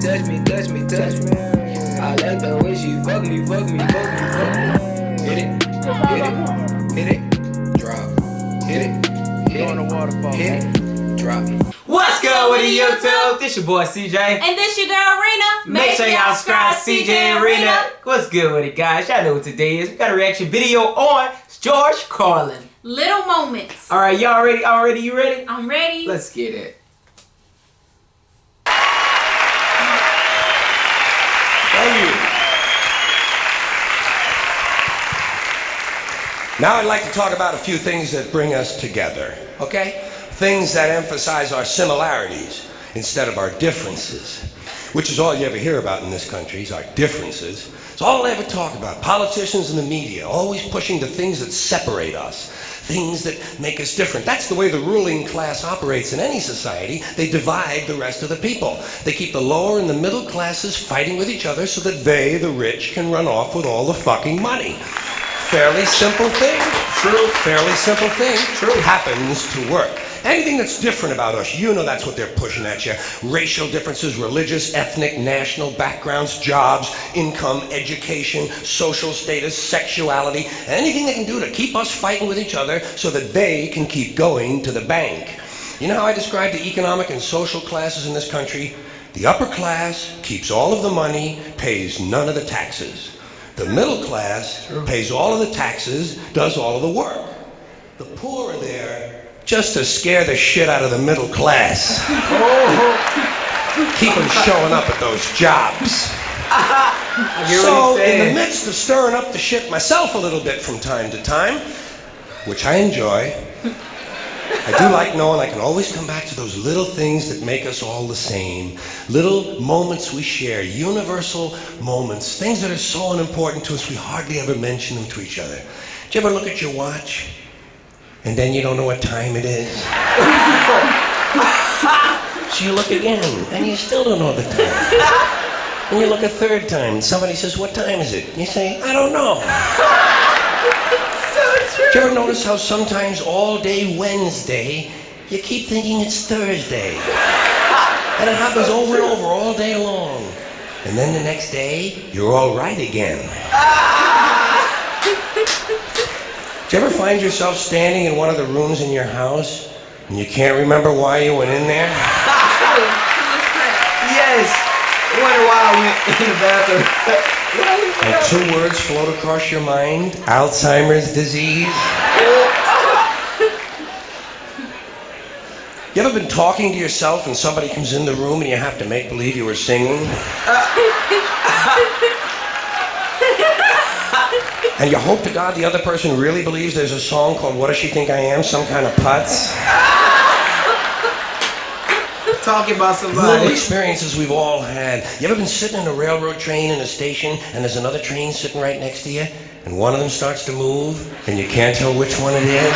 Touch me, touch me, touch me. I like the way she fuck me, fuck me, fuck me, fuck me. Hit it, hit it, hit it, drop. Hit it, hit it, hit it, drop. What's good with the YouTube? This your boy CJ. And this your girl RINA. Make sure y'all subscribe CJ and RINA. What's good with it, guys? Y'all know what today is. We got a reaction video on George Carlin. Little moments. Alright, y'all ready? You ready? I'm ready. Let's get it. Now I'd like to talk about a few things that bring us together, okay? Things that emphasize our similarities instead of our differences, which is all you ever hear about in this country, is our differences. It's all they ever talk about. Politicians and the media, always pushing the things that separate us, things that make us different. That's the way the ruling class operates in any society. They divide the rest of the people. They keep the lower and the middle classes fighting with each other so that they, the rich, can run off with all the fucking money. Fairly simple thing. True. Fairly simple thing. True. Happens to work. Anything that's different about us, you know that's what they're pushing at you. Racial differences, religious, ethnic, national backgrounds, jobs, income, education, social status, sexuality, anything they can do to keep us fighting with each other so that they can keep going to the bank. You know how I describe the economic and social classes in this country? The upper class keeps all of the money, pays none of the taxes. The middle class pays all of the taxes, does all of the work. The poor are there just to scare the shit out of the middle class. Keep them showing up at those jobs. So in the midst of stirring up the shit myself a little bit from time to time, which I enjoy, I do like knowing I can always come back to those little things that make us all the same. Little moments we share, universal moments, things that are so unimportant to us we hardly ever mention them to each other. Do you ever look at your watch and then you don't know what time it is? So you look again and you still don't know the time. And you look a third time and somebody says, "What time is it?" You say, "I don't know." Do you ever notice how sometimes all day Wednesday, you keep thinking it's Thursday? And it happens over and over all day long. And then the next day, you're all right again. Do you ever find yourself standing in one of the rooms in your house and you can't remember why you went in there? Yes. I wonder why I went in the bathroom. And two words float across your mind: Alzheimer's disease. You ever been talking to yourself and somebody comes in the room and you have to make believe you were singing? And you hope to God the other person really believes there's a song called "What Does She Think I Am?" Some kind of putz. Talking about somebody. Little experiences we've all had. You ever been sitting in a railroad train in a station and there's another train sitting right next to you and one of them starts to move and you can't tell which one it is?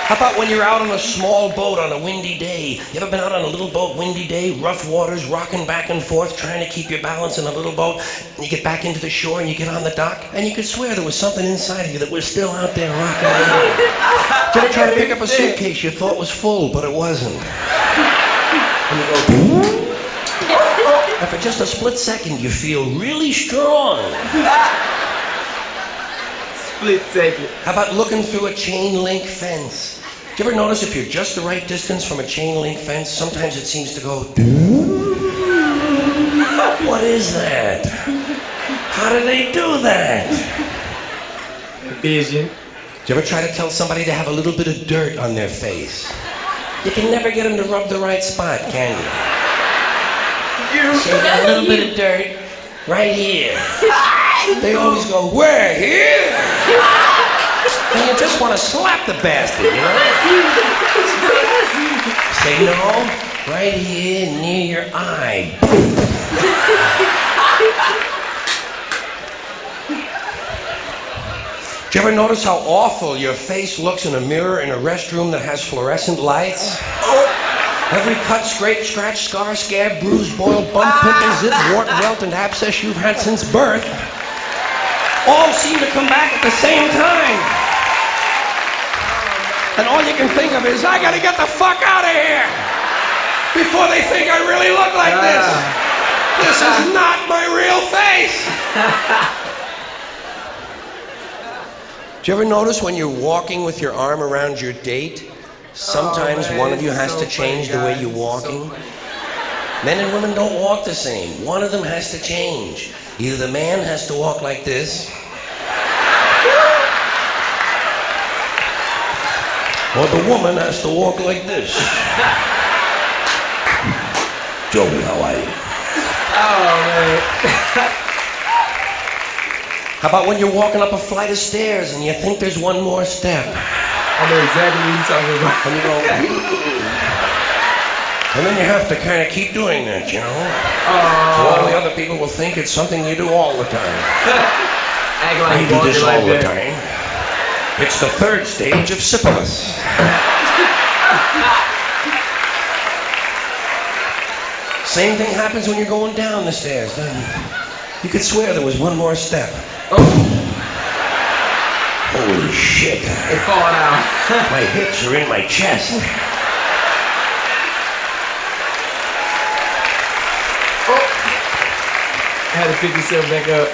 How about when you're out on a small boat on a windy day? You ever been out on a little boat, windy day, rough waters, rocking back and forth, trying to keep your balance in a little boat, and you get back into the shore and you get on the dock, and you could swear there was something inside of you that was still out there rocking around. Did you ever try to pick up a suitcase you thought was full, but it wasn't? And you go, and for just a split second, you feel really strong. Split second. How about looking through a chain link fence? Do you ever notice if you're just the right distance from a chain link fence, sometimes it seems to go, what is that? How do they do that? Vision. Do you ever try to tell somebody to have a little bit of dirt on their face? You can never get them to rub the right spot, can you? So you got a little bit of dirt right here. They always go, "Where? Here?" And you just want to slap the bastard, you know? Say, "No, right here near your eye." Do you ever notice how awful your face looks in a mirror in a restroom that has fluorescent lights? Every cut, scrape, scratch, scar, scab, bruise, boil, bump, pimple, zip, wart, welt, and abscess you've had since birth all seem to come back at the same time. And all you can think of is, I gotta get the fuck out of here! before they think I really look like this. This is not my real face. Do you ever notice when you're walking with your arm around your date, sometimes one of you has to change the way you're walking? Men and women don't walk the same. One of them has to change. Either the man has to walk like this, or the woman has to walk like this. Joey, how are you? Oh, man. How about when you're walking up a flight of stairs and you think there's one more step? I know exactly what you're talking about. And you go, and then you have to kind of keep doing that, you know? So all the other people will think it's something you do all the time. Act like I you do this like all the that. time. It's the third stage of syphilis. Same thing happens when you're going down the stairs, doesn't it? You could swear there was one more step. Holy shit. It falling out. My hips are in my chest. I had to pick yourself back up.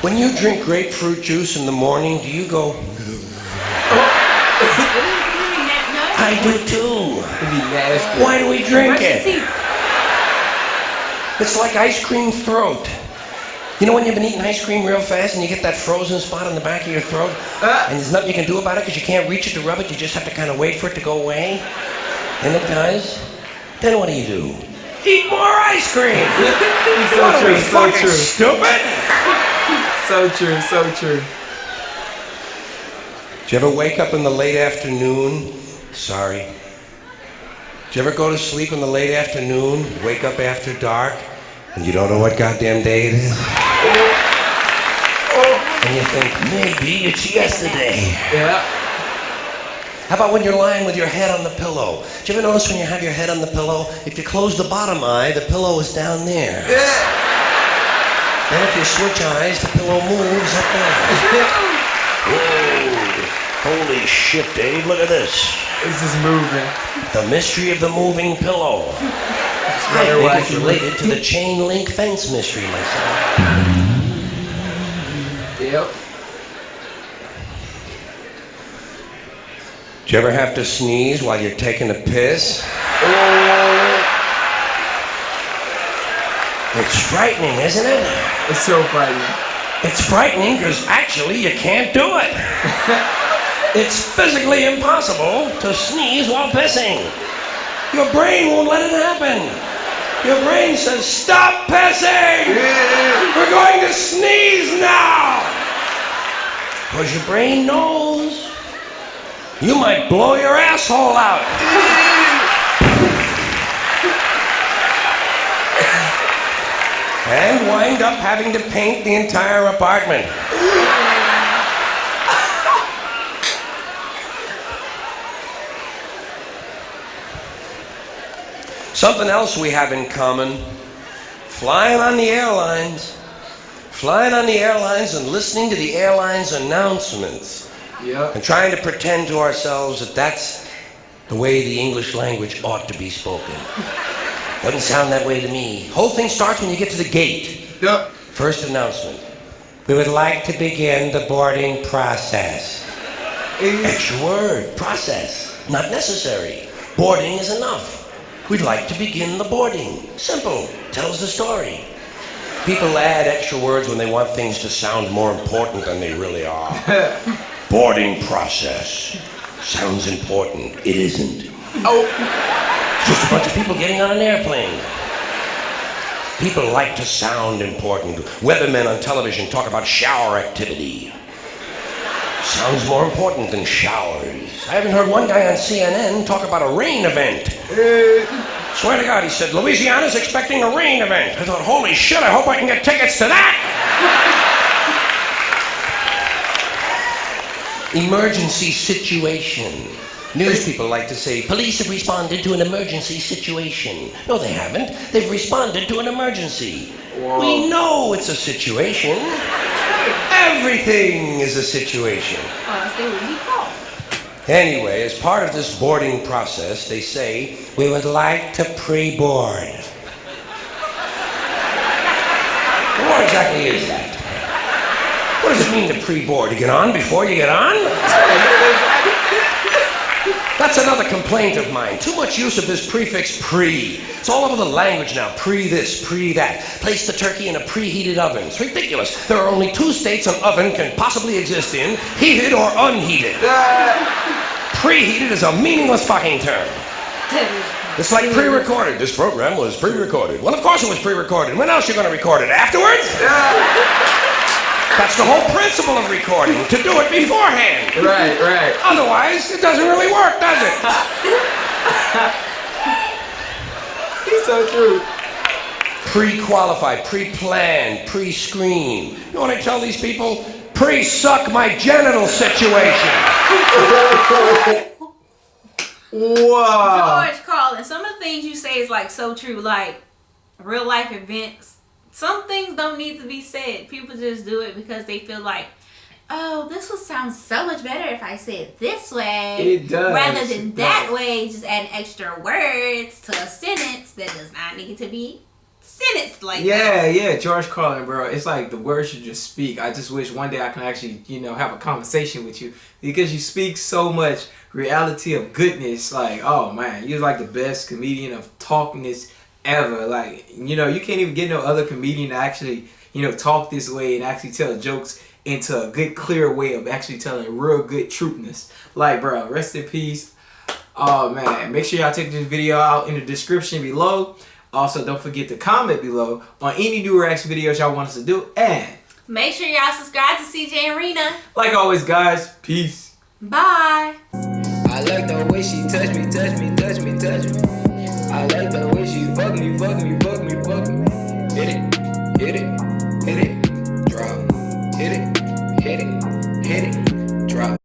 When you drink grapefruit juice in the morning, do you go? I do too. It'd be nasty. Why do we drink Brush your it? teeth. It's like ice cream throat. You know when you've been eating ice cream real fast and you get that frozen spot on the back of your throat? And there's nothing you can do about it because you can't reach it to rub it. You just have to kind of wait for it to go away. And it does. Then what do you do? Eat more ice cream. So What are true, we, so fucking true. stupid? So true, so true. Did you ever wake up in the late afternoon? Sorry. Did you ever go to sleep in the late afternoon, wake up after dark, and you don't know what goddamn day it is? And you think, maybe it's yesterday. Yeah. How about when you're lying with your head on the pillow? Do you ever notice when you have your head on the pillow, if you close the bottom eye, the pillow is down there. Then if you switch eyes, the pillow moves up there. Whoa. Holy shit, Dave, look at this. It's just moving. The mystery of the moving pillow. I think it's related to the chain link fence mystery myself. Yep. Do you ever have to sneeze while you're taking a piss? It's frightening, isn't it? It's so frightening. It's frightening because actually you can't do it. It's physically impossible to sneeze while pissing. Your brain won't let it happen. Your brain says, stop pissing! We're going to sneeze now! Because your brain knows you might blow your asshole out. And wind up having to paint the entire apartment. Something else we have in common, flying on the airlines. Flying on the airlines and listening to the airlines announcements. Yep. And trying to pretend to ourselves that that's the way the English language ought to be spoken. Doesn't sound that way to me. Whole thing starts when you get to the gate. Yep. First announcement. We would like to begin the boarding process. Extra word, process. Not necessary. Boarding is enough. We'd like to begin the boarding. Simple. Tells the story. People add extra words when they want things to sound more important than they really are. Boarding process. Sounds important. It isn't. Oh. It's just a bunch of people getting on an airplane. People like to sound important. Weathermen on television talk about shower activity. Sounds more important than showers. I haven't heard one guy on CNN talk about a rain event. Swear to God, he said, Louisiana's expecting a rain event. I thought, holy shit, I hope I can get tickets to that. Emergency situation. News people like to say, police have responded to an emergency situation. No, they haven't. They've responded to an emergency. Whoa. We know it's a situation. Everything is a situation. Honestly, what we call. Anyway, as part of this boarding process, they say, we would like to pre-board. Well, what exactly is that? What does it mean to pre-board? To get on before you get on? That's another complaint of mine. Too much use of this prefix pre. It's all over the language now. Pre this, pre that. Place the turkey in a preheated oven. It's ridiculous. There are only 2 states an oven can possibly exist in, heated or unheated. Preheated is a meaningless fucking term. It's like pre-recorded. This program was pre-recorded. Well, of course it was pre-recorded. When else are you going to record it? Afterwards? That's the whole principle of recording, to do it beforehand. Right. Otherwise, it doesn't really work, does it? He's so true. Pre-qualified, pre-planned, pre-screened. You know what I tell these people? Pre-suck my genital situation. Wow. George Carlin, some of the things you say is like so true, like real life events. Some things don't need to be said. People just do it because they feel like, oh, this would sound so much better if I said it this way. It does. Rather than that way, just add extra words to a sentence that does not need to be sentenced like that. Yeah, George Carlin, bro. It's like the words you just speak. I just wish one day I can actually, have a conversation with you because you speak so much reality of goodness. Like, oh man, you're like the best comedian of talkingness ever. Like, you can't even get no other comedian to actually, talk this way and actually tell jokes into a good, clear way of actually telling real good truthness. Like, bro, rest in peace. Oh man, make sure y'all check this video out in the description below. Also, don't forget to comment below on any new reaction videos y'all want us to do. And make sure y'all subscribe to CJ and RINA. Like always, guys, peace. Bye. I like the way she touch me. I like the way she fuck me. Hit it, drop. Hit it, drop.